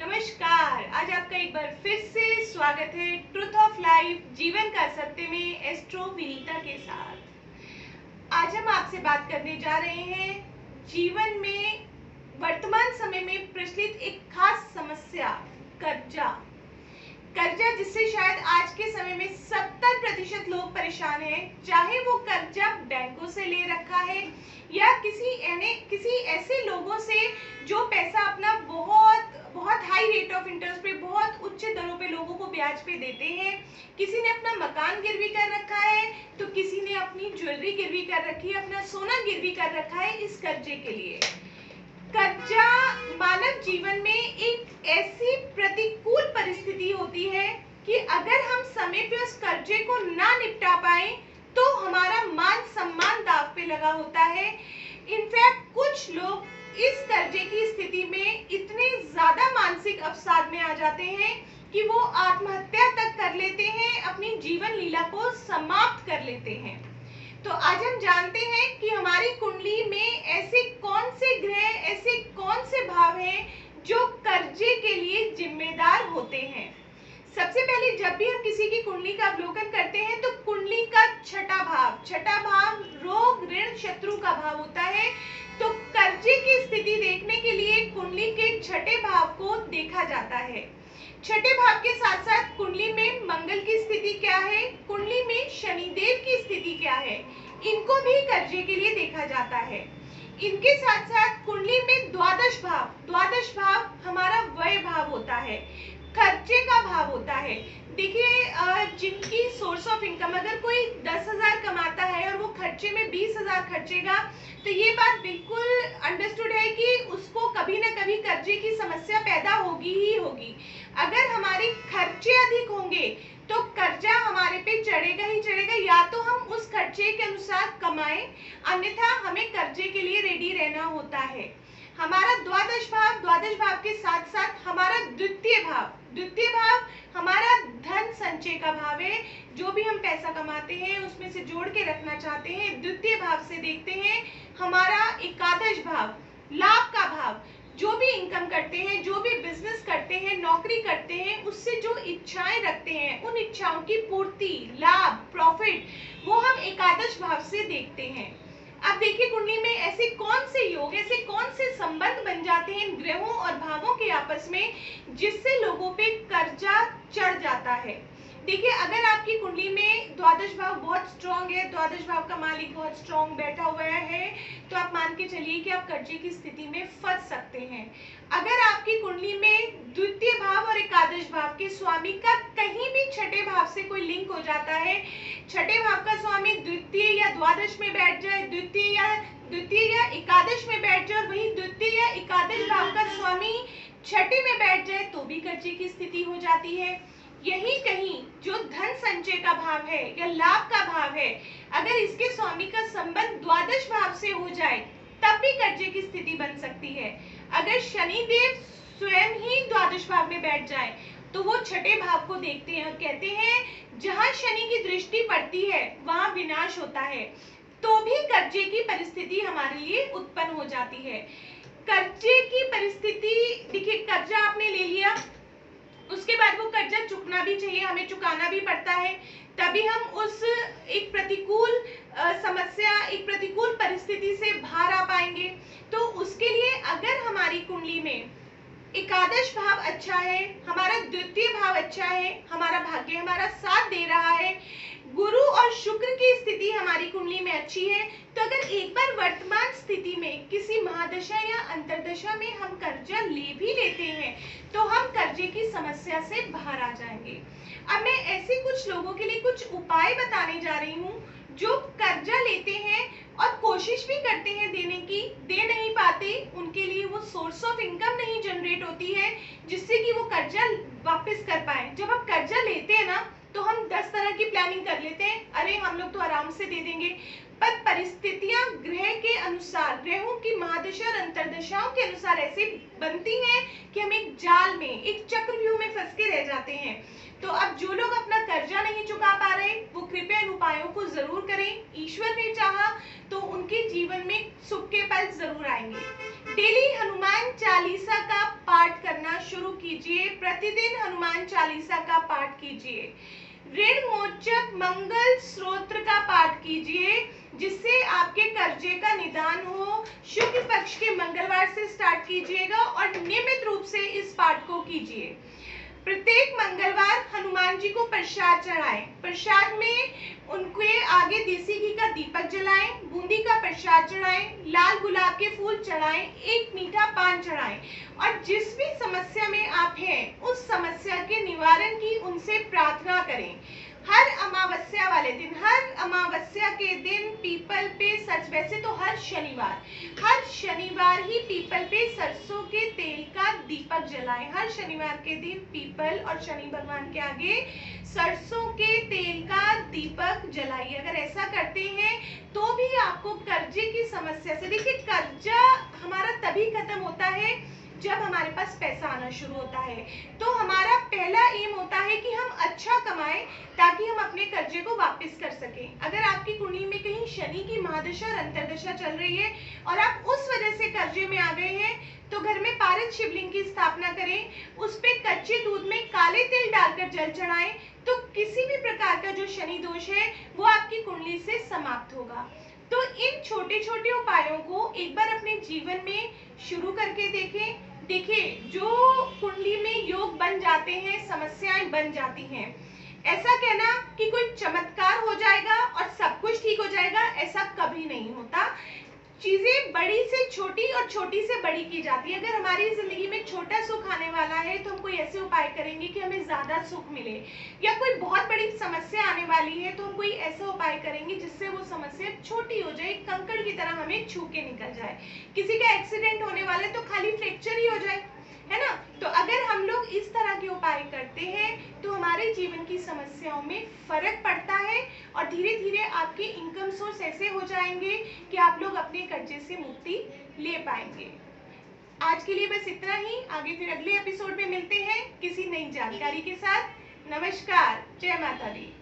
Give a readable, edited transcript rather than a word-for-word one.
नमस्कार। आज आपका एक बार फिर से स्वागत है ट्रुथ ऑफ लाइफ जीवन का सत्य में एस्ट्रो विनीता के साथ। आज हम आपसे बात करने जा रहे हैं जीवन में वर्तमान समय में प्रचलित एक खास समस्या, कर्जा। कर्जा जिससे शायद आज के समय में 70% लोग परेशान हैं, चाहे वो कर्जा बैंकों से ले रखा है या किसी ऐसे लोगों से जो पैसा अपना बहुत हाई रेट ऑफ इंटरेस्ट पे, बहुत उच्च दरों पे लोगों को ब्याज पे देते हैं। किसी ने अपना मकान गिरवी कर रखा है तो किसी ने अपनी ज्वेलरी गिरवी कर रखी है, अपना सोना गिरवी कर रखा है इस कर्जे के लिए। कर्जा मानव जीवन में एक ऐसी प्रतिकूल परिस्थिति होती है कि अगर हम समय पे उस कर्जे को ना निपटा पाए तो हमारा मान सम्मान दांव पे लगा होता है। इनफैक्ट कुछ लोग इस कर्जे की स्थिति में इतने ज्यादा मानसिक अवसाद में आ जाते हैं कि वो आत्महत्या तक कर लेते हैं, अपनी जीवन लीला को समाप्त कर लेते हैं। तो आज हम जानते हैं कि हमारी कुंडली में ऐसे कौन से ग्रह, ऐसे कौन से भाव हैं जो कर्जे के लिए जिम्मेदार होते हैं। सबसे पहले जब भी हम किसी की कुंडली का अवलोकन करते हैं तो कुंडली का छठा भाव रोग ऋण शत्रु का भाव होता है। तो कर्जे की स्थिति देखने के लिए कुंडली के छठे भाव को देखा जाता है। छठे भाव के साथ साथ कुंडली में मंगल की स्थिति क्या है, कुंडली में शनिदेव की स्थिति क्या है, इनको भी कर्जे के लिए देखा जाता है। इनके साथ साथ कुंडली में द्वादश भाव हमारा व्यय भाव होता है, खर्चे का भाव होता है। देखिए, जिनकी सोर्स ऑफ इनकम, अगर कोई 10,000 कमाता है और वो खर्चे में 20,000 खर्चेगा तो ये बात बिल्कुल अंडरस्टूड है कि उसको कभी ना कभी कर्जे की समस्या पैदा होगी ही होगी। अगर हमारे खर्चे अधिक होंगे तो कर्जा हमारे पे चढ़ेगा ही चढ़ेगा। या तो हम उस खर्चे के अनुसार कमाएं, अन्यथा हमें कर्जे के लिए रेडी रहना होता है। हमारा द्वादश भाव के साथ साथ हमारा द्वितीय भाव हमारा धन संचय का भाव है। जो भी हम पैसा कमाते हैं उसमें से जोड़ के रखना चाहते हैं, द्वितीय भाव से देखते हैं। हमारा एकादश भाव लाभ का भाव, जो भी इनकम करते हैं, जो भी बिजनेस करते हैं, नौकरी करते हैं, उससे जो इच्छाएं रखते हैं उन इच्छाओं की पूर्ति, लाभ, प्रॉफिट, वो हम एकादश भाव से देखते हैं। अब देखिए कुंडली में ऐसे कौन से योग, ऐसे कौन से संबंध बन जाते हैं इन ग्रहों और भावों के आपस में जिससे लोगों पे कर्जा चढ़ जाता है। देखिए, अगर आपकी कुंडली में द्वादश भाव बहुत स्ट्रांग है, द्वादश भाव का मालिक बहुत स्ट्रांग बैठा हुआ है, तो आप मान के चलिए कि आप कर्जे की स्थिति में फंस सकते हैं। अगर आपकी कुंडली में द्वितीय भाव और एकादश भाव के स्वामी का कहीं भी छठे भाव से कोई लिंक हो जाता है, छठे भाव का स्वामी द्वितीय या द्वादश में बैठ जाए, द्वितीय या एकादश में बैठ जाए, और वही द्वितीय या एकादश भाव का स्वामी छठे में बैठ जाए तो भी कर्जे की स्थिति हो जाती है। यही कहीं जो धन संचय का भाव है या लाभ का भाव है, अगर इसके स्वामी का संबंध द्वादश भाव से हो जाए तब भी कर्जे की स्थिति बन सकती है। अगर शनिदेव स्वयं ही द्वादश भाव में बैठ जाए तो वो छठे भाव को देखते हैं और कहते हैं जहां शनि की दृष्टि पड़ती है वहां विनाश होता है, तो भी कर्जे की परिस्थिति हमारे लिए उत्पन्न हो जाती है। कर्जे की परिस्थिति, देखिए कर्जा आपने ले लिया, उसके बाद वो कर्जा चुकना भी चाहिए, हमें चुकाना भी पड़ता है, तभी हम उस एक प्रतिकूल समस्या, एक प्रतिकूल परिस्थिति से बाहर आ पाएंगे। तो उसके लिए अगर हमारी कुंडली में एकादश भाव अच्छा है, हमारा द्वितीय भाव अच्छा है, हमारा भाग्य हमारा साथ दे रहा है, गुरु और शुक्र की स्थिति हमारी कुंडली में अच्छी है, तो अगर एक बार वर्तमान स्थिति में किसी महादशा या अंतरदशा में हम कर्जा ले भी लेते हैं तो हम कर्जे की समस्या से बाहर आ जाएंगे। अब मैं ऐसे कुछ लोगों के लिए कुछ उपाय बताने जा रही हूँ जो कर्जा लेते हैं और कोशिश भी करते हैं देने की, दे नहीं पाते, उनके लिए वो सोर्स ऑफ इनकम नहीं जनरेट होती है जिससे कि वो कर्जा वापस कर पाए। जब आप कर्जा लेते हैं ना तो हम 10 तरह की प्लानिंग कर लेते हैं, अरे हम लोग तो आराम से दे देंगे, पर परिस्थितियां ग्रह के अनुसार, ग्रहों की महादशा और अंतरदशाओं के अनुसार ऐसी बनती हैं कि हम एक जाल में, एक चक्रव्यूह में फंस के रह जाते हैं। तो अब जो लोग अपना कर्जा नहीं चुका पा रहे वो कृपया इन उपायों को जरूर करें। ईश्वर ने चाहा तो उनके जीवन में सुख के पल जरूर आएंगे। डेली हनुमान चालीसा का पाठ करना शुरू किया कीजिए, प्रतिदिन हनुमान चालीसा का पाठ कीजिए, ऋण मोचक मंगल स्तोत्र का पाठ कीजिए जिससे आपके कर्जे का निदान हो। शुक्ल पक्ष के मंगलवार से स्टार्ट कीजिएगा और नियमित रूप से इस पाठ को कीजिए। प्रत्येक मंगलवार हनुमान जी को प्रसाद चढ़ाएं। प्रसाद में उनके आगे देसी घी का दीपक जलाएं, बूंदी का प्रसाद चढ़ाएं, लाल गुलाब के फूल चढ़ाएं, एक मीठा पान चढ़ाएं और जिस भी समस्या में आप हैं उस समस्या के निवारण की उनसे प्रार्थना करें। हर अमावस्या वाले दिन, हर अमावस्या के दिन पीपल पे वैसे तो हर शनिवार ही पीपल पे सरसों के तेल का दीपक जलाएं। हर शनिवार के दिन पीपल और शनि भगवान के आगे सरसों के तेल का दीपक जलाइए। अगर ऐसा करते हैं तो भी आपको कर्जे की समस्या से, देखिए कर्जा हमारा तभी खत्म होता है जब हमारे पास पैसा आना शुरू होता है। तो हमारा पहला एम होता है कि हम अच्छा कमाएं ताकि हम अपने कर्जे को वापस कर सकें। अगर आपकी कुंडली में कहीं शनि की महादशा और अंतर्दशा चल रही है और आप उस वजह से कर्जे में आ गए हैं तो घर में पारित शिवलिंग की स्थापना करें, उस पे कच्चे दूध में काले तिल डालकर जल चढ़ाएं तो किसी भी प्रकार का जो शनि दोष है वो आपकी कुंडली से समाप्त होगा। तो इन छोटे छोटे उपायों को एक बार अपने जीवन में शुरू करके देखें। देखिए, जो कुंडली में योग बन जाते हैं समस्याएं बन जाती हैं। ऐसा कहना कि कोई चमत्कार हो जाएगा और सब कुछ ठीक हो जाएगा, ऐसा कभी नहीं होता। चीजें बड़ी से छोटी और छोटी से बड़ी की जाती है। अगर हमारी जिंदगी में छोटा सुख आने वाला है तो हम कोई ऐसे उपाय करेंगे कि हमें ज्यादा सुख मिले, या कोई बहुत बड़ी समस्या आने वाली है तो हम कोई ऐसा उपाय करेंगे जिससे वो समस्या छोटी हो जाए, कंकड़ की तरह हमें छू के निकल जाए। किसी का एक्सीडेंट होने वाला है तो खाली फ्रैक्चर ही हो जाए, है ना। तो अगर हम लोग इस तरह के उपाय करते हैं तो हमारे जीवन की समस्याओं में फर्क पड़ता है और धीरे धीरे आपके इनकम सोर्स ऐसे हो जाएंगे कि आप लोग अपने कर्जे से मुक्ति ले पाएंगे। आज के लिए बस इतना ही। आगे फिर अगले एपिसोड में मिलते हैं किसी नई जानकारी के साथ। नमस्कार, जय माता दी।